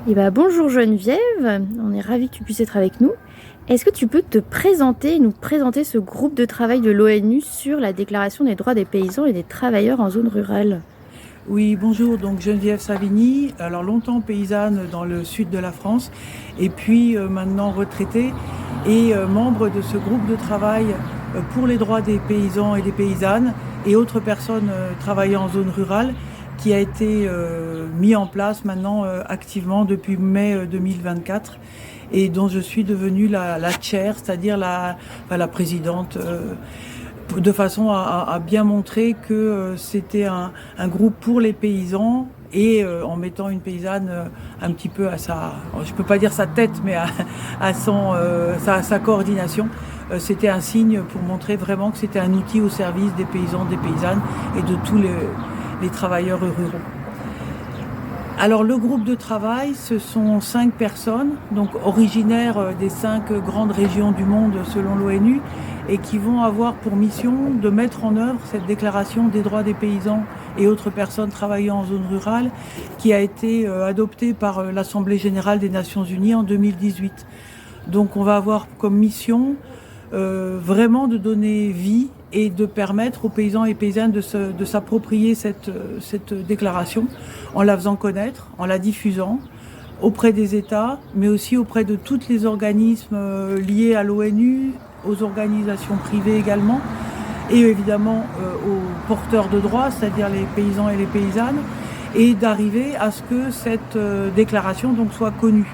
Bonjour Geneviève, on est ravis que tu puisses être avec nous. Est-ce que tu peux te présenter, nous présenter ce groupe de travail de l'ONU sur la déclaration des droits des paysans et des travailleurs en zone rurale? Oui, bonjour, donc Geneviève Savigny, alors longtemps paysanne dans le sud de la France, et puis maintenant retraitée et membre de ce groupe de travail pour les droits des paysans et des paysannes et autres personnes travaillant en zone rurale, qui a été mis en place maintenant activement depuis mai 2024 et dont je suis devenue la chair, c'est-à-dire la présidente. De façon à bien montrer que c'était un groupe pour les paysans et en mettant une paysanne un petit peu à je peux pas dire sa tête, mais à sa coordination. C'était un signe pour montrer vraiment que c'était un outil au service des paysans, des paysannes et de tous les travailleurs ruraux. Alors le groupe de travail, ce sont 5 personnes, donc originaires des 5 grandes régions du monde selon l'ONU, et qui vont avoir pour mission de mettre en œuvre cette déclaration des droits des paysans et autres personnes travaillant en zone rurale, qui a été adoptée par l'Assemblée générale des Nations unies en 2018. Donc on va avoir comme mission vraiment de donner vie et de permettre aux paysans et paysannes de s'approprier cette déclaration en la faisant connaître, en la diffusant auprès des États, mais aussi auprès de tous les organismes liés à l'ONU, aux organisations privées également, et évidemment aux porteurs de droits, c'est-à-dire les paysans et les paysannes, et d'arriver à ce que cette déclaration donc soit connue.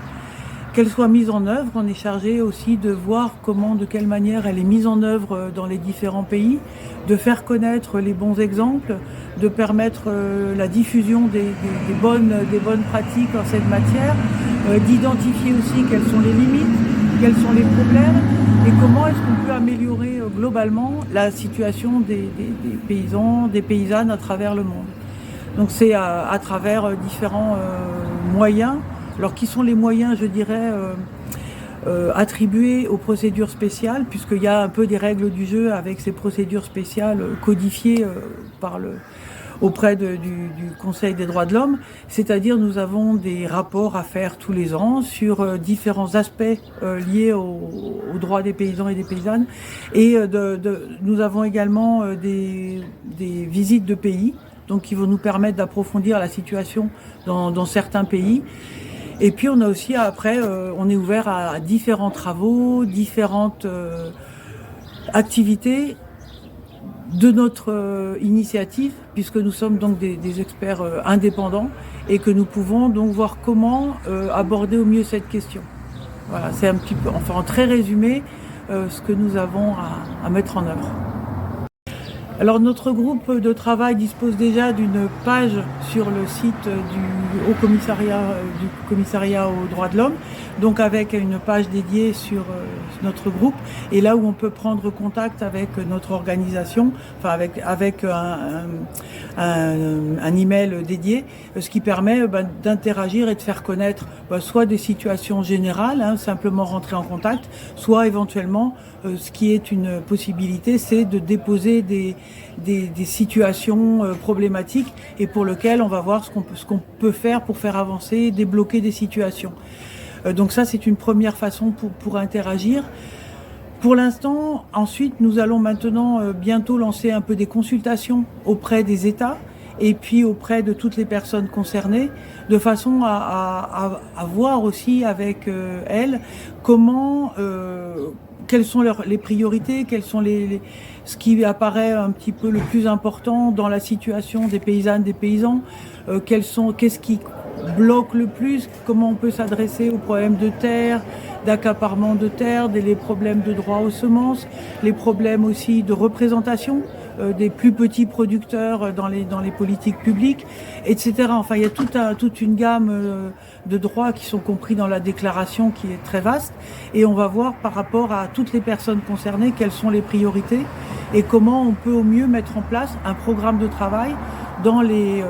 Qu'elle soit mise en œuvre, on est chargé aussi de voir comment, de quelle manière elle est mise en œuvre dans les différents pays, de faire connaître les bons exemples, de permettre la diffusion des bonnes pratiques en cette matière, d'identifier aussi quelles sont les limites, quels sont les problèmes et comment est-ce qu'on peut améliorer globalement la situation des paysans, des paysannes à travers le monde. Donc c'est à travers différents moyens. Alors, qui sont les moyens, je dirais, attribués aux procédures spéciales, puisqu'il y a un peu des règles du jeu avec ces procédures spéciales codifiées auprès du Conseil des droits de l'homme. C'est-à-dire, nous avons des rapports à faire tous les ans sur différents aspects liés aux droits des paysans et des paysannes. Et nous avons également des visites de pays, donc qui vont nous permettre d'approfondir la situation dans certains pays. Et puis on a aussi après, on est ouvert à différents travaux, différentes activités de notre initiative, puisque nous sommes donc des experts indépendants et que nous pouvons donc voir comment aborder au mieux cette question. Voilà, c'est un petit peu, enfin en très résumé, ce que nous avons à mettre en œuvre. Alors notre groupe de travail dispose déjà d'une page sur le site du commissariat aux droits de l'homme, donc avec une page dédiée sur notre groupe, et là où on peut prendre contact avec notre organisation, enfin avec un email dédié, ce qui permet d'interagir et de faire connaître soit des situations générales, simplement rentrer en contact, soit éventuellement ce qui est une possibilité, c'est de déposer des situations problématiques et pour lesquelles on va voir ce qu'on peut faire pour faire avancer, débloquer des situations. Donc ça, c'est une première façon pour interagir. Pour l'instant, ensuite, nous allons maintenant bientôt lancer un peu des consultations auprès des États et puis auprès de toutes les personnes concernées, de façon à voir aussi avec elles comment, quelles sont les priorités, quelles sont ce qui apparaît un petit peu le plus important dans la situation des paysannes, des paysans, qu'est-ce qui bloque le plus, comment on peut s'adresser aux problèmes de terre, d'accaparement de terre, les problèmes de droit aux semences, les problèmes aussi de représentation des plus petits producteurs dans les politiques publiques, etc. Enfin, il y a toute une gamme de droits qui sont compris dans la déclaration qui est très vaste. Et on va voir par rapport à toutes les personnes concernées quelles sont les priorités et comment on peut au mieux mettre en place un programme de travail dans les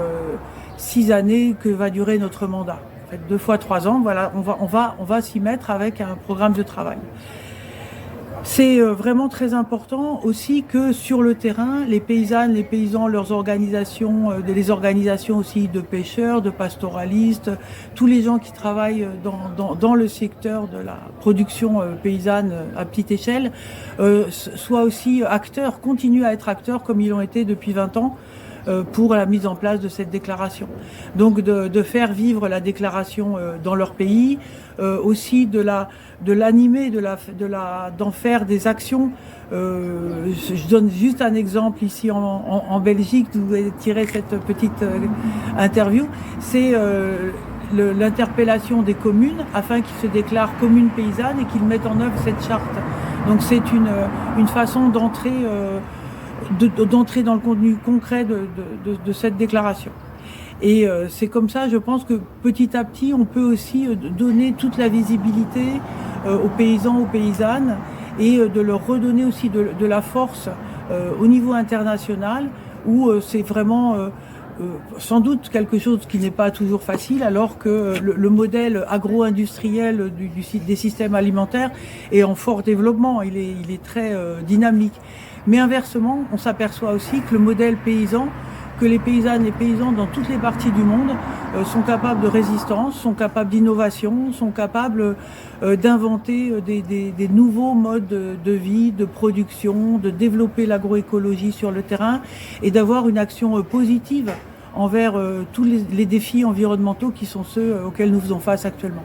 6 années que va durer notre mandat. En fait, 2 fois 3 ans, voilà, on va s'y mettre avec un programme de travail. C'est vraiment très important aussi que sur le terrain, les paysannes, les paysans, leurs organisations, les organisations aussi de pêcheurs, de pastoralistes, tous les gens qui travaillent dans le secteur de la production paysanne à petite échelle, soient aussi acteurs, continuent à être acteurs comme ils l'ont été depuis 20 ans pour la mise en place de cette déclaration. Donc de faire vivre la déclaration dans leur pays, aussi de l'animer, d'en faire des actions. Je donne juste un exemple ici en Belgique, d'où vous avez tiré cette petite interview. C'est l'interpellation des communes afin qu'ils se déclarent communes paysannes et qu'ils mettent en œuvre cette charte. Donc c'est une façon d'entrer dans le contenu concret de cette déclaration. Et c'est comme ça, je pense que petit à petit, on peut aussi donner toute la visibilité aux paysans, aux paysannes, et de leur redonner aussi de la force au niveau international, où c'est vraiment sans doute quelque chose qui n'est pas toujours facile, alors que le modèle agro-industriel des systèmes alimentaires est en fort développement, il est très dynamique. Mais inversement, on s'aperçoit aussi que le modèle paysan, que les paysannes et paysans dans toutes les parties du monde sont capables de résistance, sont capables d'innovation, sont capables d'inventer des nouveaux modes de vie, de production, de développer l'agroécologie sur le terrain et d'avoir une action positive envers tous les défis environnementaux qui sont ceux auxquels nous faisons face actuellement.